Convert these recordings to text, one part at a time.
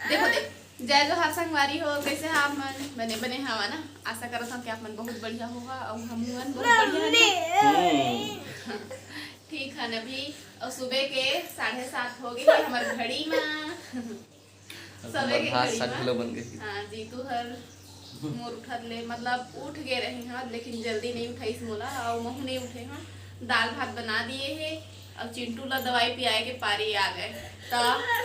देखो देख जय जोहार संगवारी हो, कैसे हैं आप मन? बने बने हवा ना। आशा करत हूँ कि आप मन बहुत बढ़िया होगा और हम मन बहुत बढ़िया हैं। ठीक है न भी। और सुबह के 7:30 हो गए हमारे घड़ी में। सुबह के घड़ी में हाँ जीतू हर मोर उठत ले मतलब उठ गए रहे हैं, लेकिन जल्दी नहीं उठाई मोला और महू नहीं उठे हैं। दाल भात बना दिए है और चिंटू ला दवाई पियाए के पारी आ गए। तो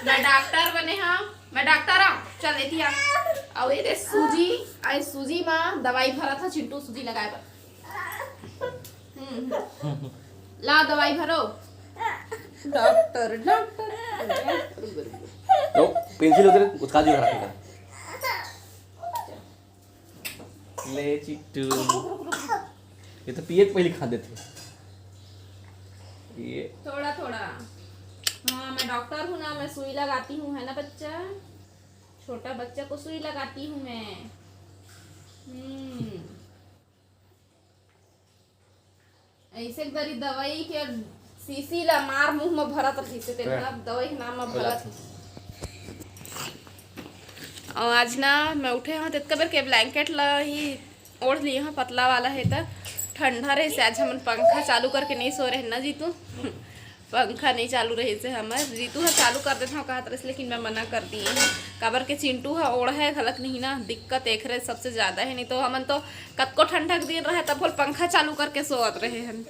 मैं डॉक्टर बने हाँ, मैं डॉक्टर हाँ चल लेती आ। और ये सूजी आई सूजी में दवाई भरा था, चिंटू सूजी लगाए पर ला दवाई भरो। डॉक्टर डॉक्टर तो पेंसिल उधर उसका जो रखा ले चिट्टू, ये तो पिए पहले खा देते ये थोड़ा थोड़ा। हाँ मैं डॉक्टर हूँ ना, मैं सुई लगाती हूँ है ना बच्चा, छोटा बच्चा को सुई लगाती हूँ मैं। ऐसे दरी दवाई के शीशी ला मार मुंह में भरत रही से दवाई के नाम में भरत। और आज ना मैं उठे हाँ तितका बेर के ब्लैंकेट ला ही ओढ़ लिए हाँ, पतला वाला है तो ठंडा रहे से। आज हम पंखा चालू करके नहीं सो रहे ना जीतू। पंखा नहीं चालू रहे से हमारे जीतू है चालू कर देता हूँ कहा तरह से, लेकिन मैं मना कर दी हूँ काबर के चिंटू है ओढ़ है खलक नहीं ना, दिक्कत एक रहे सबसे ज़्यादा है। नहीं तो हमन तो कतको ठंडा के दिन रहे तब बोल पंखा चालू करके सोत रहे हैं,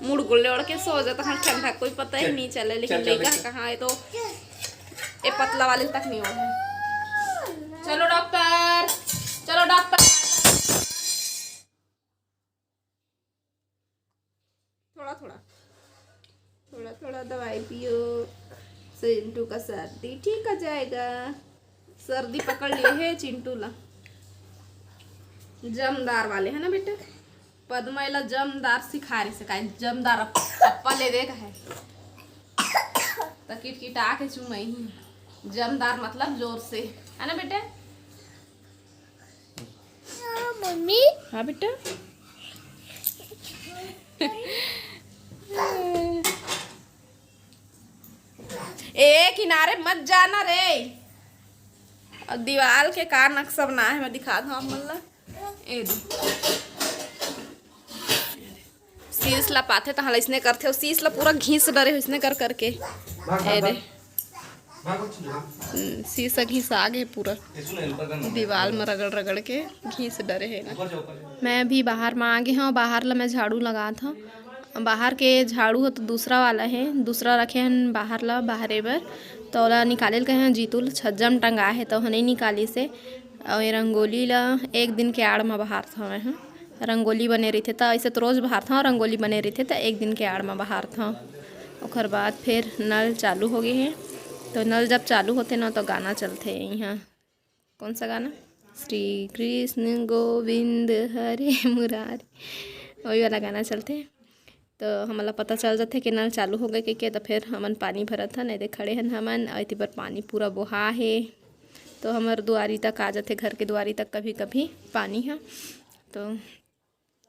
मुड़ गुल्ले ओढ़ के सो जाता हम ठंडा कोई पता ही नहीं चले। लेकिन लड़का कहाँ है तो ये पतला वाले तक नहीं ओढ़े। चलो डॉक्टर, चलो डॉक्टर, थोड़ा थोड़ा थोड़ा थोड़ा दवाई पियो, चिंटू का सर्दी ठीक हो जाएगा। सर्दी पकड़ लिए है चिंटू ला, जमदार वाले है ना बेटा। पद्मा ला जमदार सिखा रहे से का जमदार अप्पा ले देगा है तो किटकिटा के चुमई ही जमदार मतलब जोर से है ना बेटा। मम्मी हाँ बेटा ए किनारे मत जाना रे। और दीवार के का नक्शा बना है मैं दिखा दूँ आप मतलब ए शीश ला पाथे तो हाँ इसने करते हो, शीश ला पूरा घीस डरे हो इसने कर करके ए रे शीशा घीस आगे पूरा दीवार में रगड़ रगड़ के घीस डरे है ना। मैं अभी बाहर में आ गई हूँ, बाहर ला मैं झाड़ू लगा था। बाहर के झाड़ू हो तो दूसरा वाला है, दूसरा रखे हैं बाहर ला बाहरे बर तो ओला निकाले कहे हैं जीतू छज्जम टंगा है तो नहीं निकाली से। और ये रंगोली ला एक दिन के आड़ में बाहर था मैं रंगोली बने रही थे तो ऐसे तो रोज़ बाहर था रंगोली बने रही थे तो एक दिन के आड़ में बाहर था। और बाद फिर नल चालू हो गए हैं तो नल जब चालू होते ना तो गाना चलते हैं यहाँ। कौन सा गाना? श्री कृष्ण गोविंद हरे मुरारी, वही वाला गाना चलते हैं। तो हमला पता चल जाते कि नल चालू हो गए के तो फिर हमन पानी भरत था नहीं दे खड़े हैं हमन अति पर पानी पूरा बोहा है तो हमार दुआरी तक आ जाते, घर के दुआरी तक कभी कभी पानी है। तो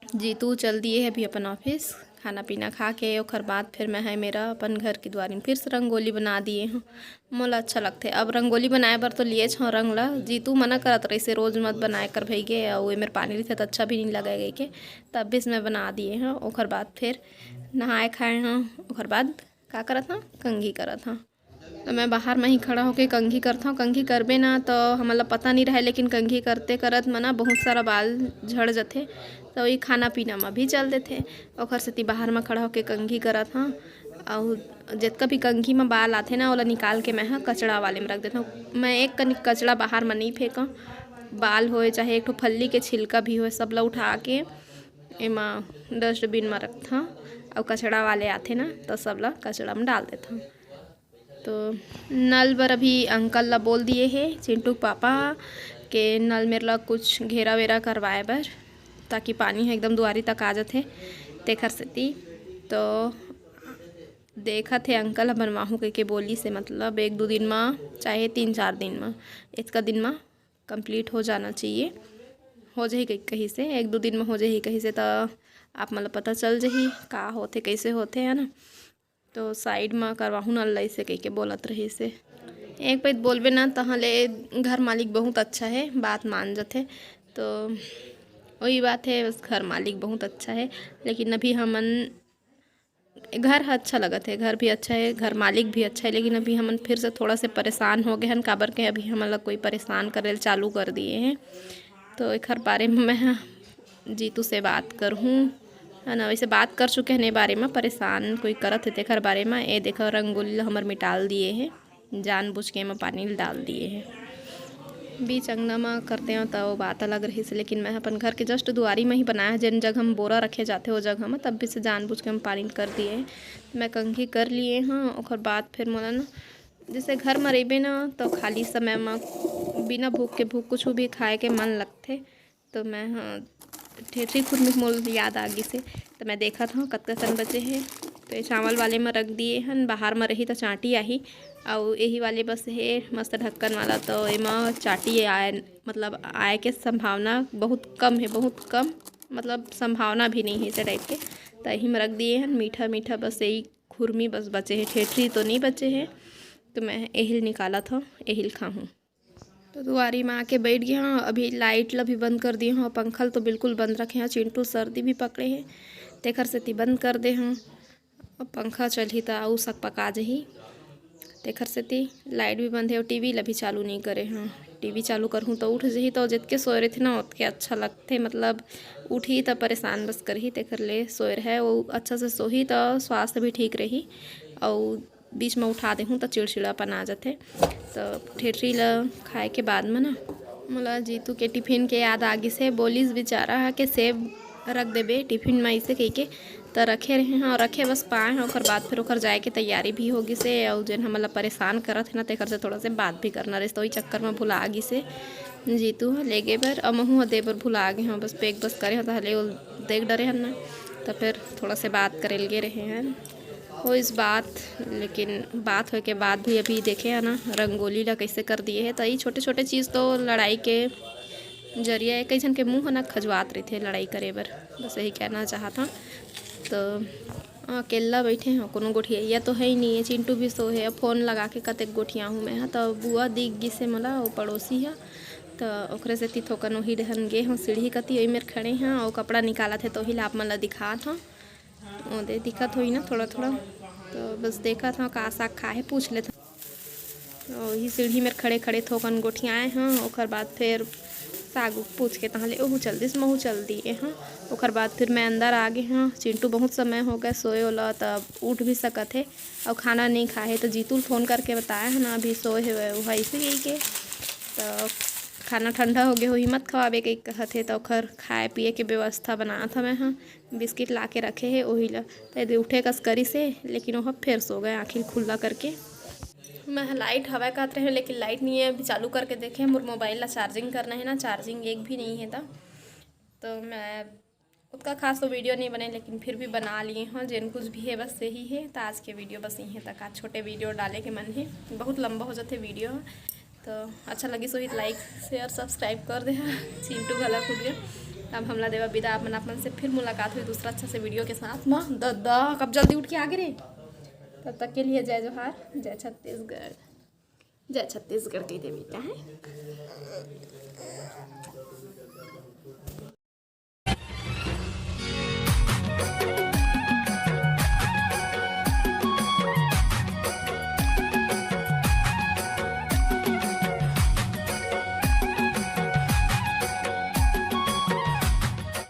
जीतू चल दिए है अभी अपन ऑफिस, खाना पीना खा के और बाद फिर मैं है मेरा अपन घर की द्वारी में फिर से रंगोली बना दिए हूँ। मोला अच्छा लगते अब रंगोली बनाए बर तो लिए छो रंग ला। जीतू मना करत रही से रोज़ मत बनाए कर भई गे और मेरे पानी रहते तो अच्छा भी नहीं लगेगा के, तब भी इसमें बना दिए हैं। और बाद फिर नहाए खाए हैं और बाद का करत हाँ कंघी करत हाँ। तो मैं बाहर में ही खड़ा होकर कंघी करता हूँ। कंघी करबे ना तो हमला पता नहीं रहे, लेकिन कंघी करते करत मना बहुत सारा बाल झड़ जाते तो ये खाना पीना में भी चल देते। और सेती बाहर में खड़ा होकर कंघी करत हाँ। और जितना भी कंघी में बाल आते ना ओला निकाल के मैं कचड़ा वाले में रख देता हूँ। मैं एक कचड़ा बाहर में नहीं फेंका, बाल होए चाहे एक फल्ली के छिलका भी हो सब ला उठा के एमा डस्टबिन में रखता और कचड़ा वाले आते ना तो सब ला कचड़ा में डाल देता हूँ। तो नल बर अभी अंकल ला बोल दिए है चिंटू पापा के नल मेरे ला कुछ घेरा वेरा करवाए बर ताकि पानी एकदम दुआरी तक आ जाते तेखर सेती। तो देखा थे अंकल बनवाहूँ के बोली से मतलब 1-2 दिन में चाहे 3-4 दिन में, इसका दिन में कंप्लीट हो जाना चाहिए। हो जाही कहीं से 1-2 दिन में हो जाही कहीं से तो आप मतलब पता चल जाही का होते कैसे होते है ना। तो साइड में करवाहूँ नल से कह के बोलत रही से एक पैत बोलबे ना तहाँ ले घर मालिक बहुत अच्छा है, बात मान जाते। तो वही बात है, बस घर मालिक बहुत अच्छा है। लेकिन अभी हमन घर अच्छा लगत है, घर भी अच्छा है, घर मालिक भी अच्छा है। लेकिन अभी हमन फिर से थोड़ा से परेशान हो गए हैं, काबर के अभी हमन ला कोई परेशान करे चालू कर दिए हैं। तो एक बारे में मैं जीतू से बात करहूँ, है ना। वैसे बात कर चुके हैं बारे में, परेशान कोई करत है तेखर बारे में। ये देखो रंगोली हमर मिटाल दिए हैं, जानबूझ के में पानी डाल दिए हैं। बीच अंगना में करते हो तो बात अलग रही से। लेकिन मैं अपन घर के जस्ट दुआरी में ही बनाया है, जिन जगह हम बोरा रखे जाते हो जगह में, तब भी से जानबूझ के हम पानी कर दिए हैं। मैं कंघी कर लिए हाँ। और बाद फिर मोला ना जैसे घर में रहेबे ना तो खाली समय में बिना भूख के कुछ भी खाए के मन लगते। तो मैं हाँ ठेठरी खुद में मोल याद आ गई से। तो मैं देखा था कतका सन बचे हैं। तो ये चावल वाले में रख दिए हन, बाहर में रही तो चाटी आही। और यही वाले बस है मस्त ढक्कन वाला, तो एमा चाटी आए मतलब आए के संभावना बहुत कम है, बहुत कम, मतलब संभावना भी नहीं है इसे टाइप के। तो यही में रख दिए हैं मीठा मीठा, बस यही खुरमी बस बचे हैं, ठेठरी तो नहीं बचे हैं। तो मैं एहिल निकाला था, एहिल खाऊँ। तो दुआरी में आके बैठ गया हाँ। अभी लाइट ला भी बंद कर दिए हाँ, पंखल तो बिल्कुल बंद रखे हैं। चिंटू सर्दी भी पकड़े हैं, तेखर से बंद कर दे हाँ। पंखा चलही तो आऊ सक पका जही, तेखर से लाइट भी बंद है। और टीवी ला भी चालू नहीं करे हाँ। टीवी चालू करहूँ तो उठ जही, तो जितके सोए रहे थे ना उतके अच्छा लगते, मतलब उठी तो परेशान बस करही, तेखर ले सोए रहे। वो अच्छा से सोही तो स्वास्थ्य भी ठीक रही। और बीच में उठा देहूँ तो चिड़चिड़ापन आ जाते। तो ठेठरी ला खाए के बाद में ना मोला जीतू के टिफिन के याद आगे से। बोलिस बेचारा है कि सेब रख देबे टिफिन में ऐसे कही के, तो रखे रहे हाँ। और रखे बस पाए हैं, और बाद फिर ओकर जाए के तैयारी भी होगी से। और जन हमला परेशान करत है ना तेकर से थोड़ा से बात भी करना रहे, तो वही चक्कर में भुला गी से जीतू है ले गए बर। और महू दे बर भुला गए हाँ, बस पेक बस करे तो हले देख डरे हन ना। तो फिर थोड़ा से बात करे लगे रहे हैं हो इस बात। लेकिन बात हो के बाद भी अभी देखे है ना रंगोली ला कैसे कर दिए है। तो ये छोटे छोटे चीज़ तो लड़ाई के जरिए कई जन के मुँह ना खजवात रहे थे लड़ाई करे बर, बस यही कहना चाहता। तो अकेला बैठे हैं, कोनो गोठिया तो है ही नहीं है। चिंटू भी सो है, फ़ोन लगा के कतेक गोठिया हूँ मैं हाँ। तो बुआ दिख गई से मोला, वो पड़ोसी है। तो ओकरे से थोकन वही रहन गे हाँ सीढ़ी कती वही मेर खड़े हैं। और कपड़ा निकाला थे तो वही लाप मन ला दिखात हाँ, दे दिक्कत हुई ना थोड़ा थोड़ा। तो बस देखा था का साग खाए पूछ ले था। तो वही सीढ़ी में खड़े खड़े थोकन गोठिया आए हाँ। और बाद फिर साग पूछ के तहाँ ले ओहू चल दिस महू चल दिए हाँ। और बाद फिर मैं अंदर आ गए हाँ। चिंटू बहुत समय हो गया सोए वाला, तब उठ भी सकत है और खाना नहीं खाए। तो जीतू फ़ोन करके बताया है ना अभी सोए है वह ऐसे गई के। तो खाना ठंडा हो गया हो, हिम्मत खवाबे के कहत है। तो खर खाए पिए के व्यवस्था बना था मैं हाँ। बिस्किट ला के रखे है वही ला, तो उठे कस करी से। लेकिन वह फिर सो गए आखिर खुला करके। मैं लाइट हवा कहते हैं, लेकिन लाइट नहीं है। अभी चालू करके देखे मोर मोबाइल ला चार्जिंग करना है ना, चार्जिंग एक भी नहीं है। तो मैं उसका खास तो वीडियो नहीं बने, लेकिन फिर भी बना लिए हाँ। जिन कुछ भी है बस यही है। तो आज के वीडियो बस यहीं तक। आज छोटे वीडियो डाले के मन है, बहुत लंबा हो जाते वीडियो। तो अच्छा लगी सो लाइक शेयर सब्सक्राइब कर दे। चिंटू गला फूट गया। अब हमला देवा विदा, अपन से फिर मुलाकात हुई दूसरा अच्छा से वीडियो के साथ में। दादा कब जल्दी उठ के आगे रे। तब तक के लिए जय जोहार, जय छत्तीसगढ़। जय छत्तीसगढ़ कहते बेटा है।